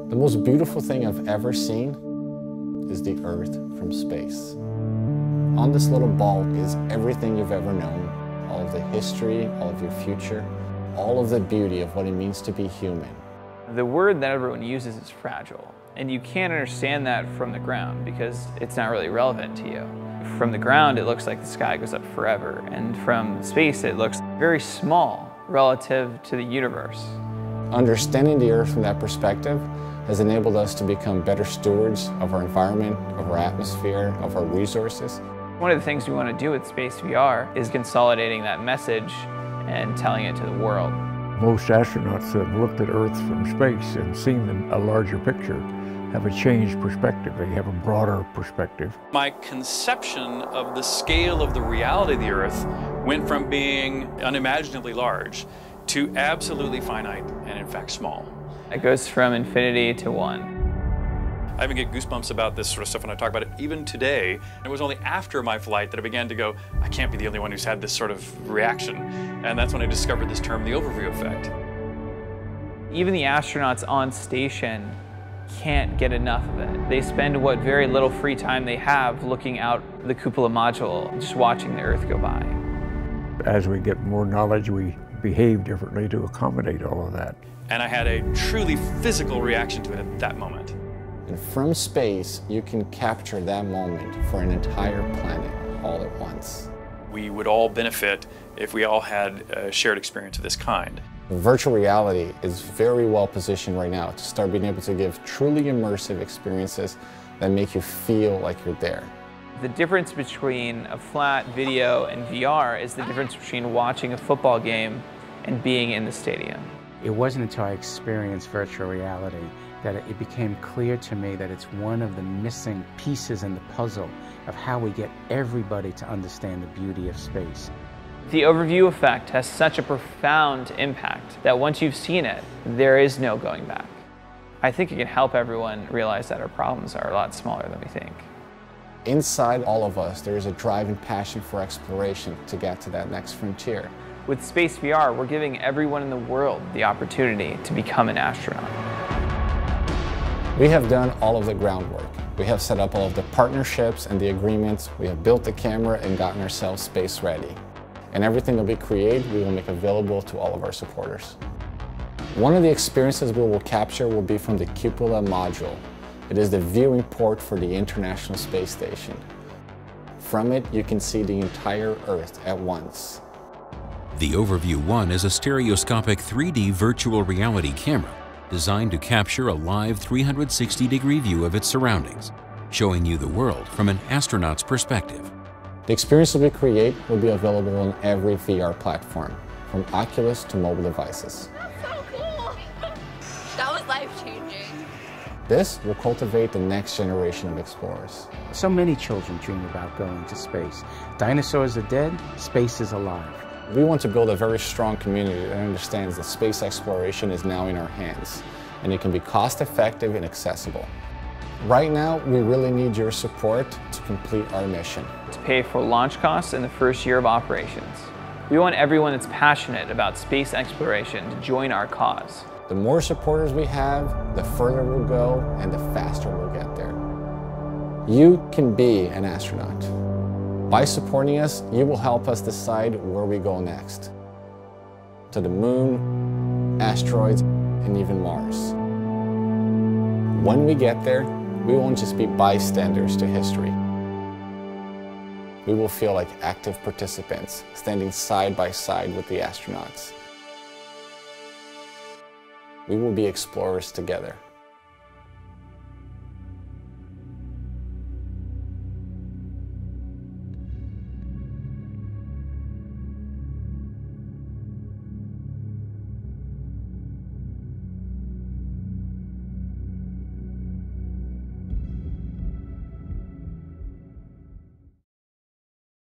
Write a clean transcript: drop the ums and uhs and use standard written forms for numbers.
The most beautiful thing I've ever seen is the Earth from space. On this little ball is everything you've ever known, all of the history, all of your future, all of the beauty of what it means to be human. The word that everyone uses is fragile, and you can't understand that from the ground because it's not really relevant to you. From the ground, it looks like the sky goes up forever, and from space, it looks very small relative to the universe. Understanding the Earth from that perspective has enabled us to become better stewards of our environment, of our atmosphere, of our resources. One of the things we want to do with Space VR is consolidating that message and telling it to the world. Most astronauts that have looked at Earth from space and seen a larger picture have a changed perspective. They have a broader perspective. My conception of the scale of the reality of the Earth went from being unimaginably large to absolutely finite and in fact small. It goes from infinity to one. I even get goosebumps about this sort of stuff when I talk about it even today. It was only after my flight that I began to go, I can't be the only one who's had this sort of reaction. And that's when I discovered this term, the overview effect. Even the astronauts on station can't get enough of it. They spend what very little free time they have looking out the cupola module, just watching the Earth go by. As we get more knowledge, we behave differently to accommodate all of that. And I had a truly physical reaction to it at that moment. And from space, you can capture that moment for an entire planet all at once. We would all benefit if we all had a shared experience of this kind. Virtual reality is very well positioned right now to start being able to give truly immersive experiences that make you feel like you're there. The difference between a flat video and VR is the difference between watching a football game and being in the stadium. It wasn't until I experienced virtual reality that it became clear to me that it's one of the missing pieces in the puzzle of how we get everybody to understand the beauty of space. The overview effect has such a profound impact that once you've seen it, there is no going back. I think it can help everyone realize that our problems are a lot smaller than we think. Inside all of us, there is a drive and passion for exploration to get to that next frontier. With Space VR, we're giving everyone in the world the opportunity to become an astronaut. We have done all of the groundwork. We have set up all of the partnerships and the agreements. We have built the camera and gotten ourselves space ready. And everything that we create, we will make available to all of our supporters. One of the experiences we will capture will be from the cupola module. It is the viewing port for the International Space Station. From it, you can see the entire Earth at once. The Overview 1 is a stereoscopic 3D virtual reality camera designed to capture a live 360-degree view of its surroundings, showing you the world from an astronaut's perspective. The experiences we create will be available on every VR platform, from Oculus to mobile devices. That's so cool! That was life-changing. This will cultivate the next generation of explorers. So many children dream about going to space. Dinosaurs are dead, space is alive. We want to build a very strong community that understands that space exploration is now in our hands, and it can be cost-effective and accessible. Right now, we really need your support to complete our mission. To pay for launch costs in the first year of operations. We want everyone that's passionate about space exploration to join our cause. The more supporters we have, the further we'll go and the faster we'll get there. You can be an astronaut. By supporting us, you will help us decide where we go next. To the moon, asteroids, and even Mars. When we get there, we won't just be bystanders to history. We will feel like active participants, standing side by side with the astronauts. We will be explorers together.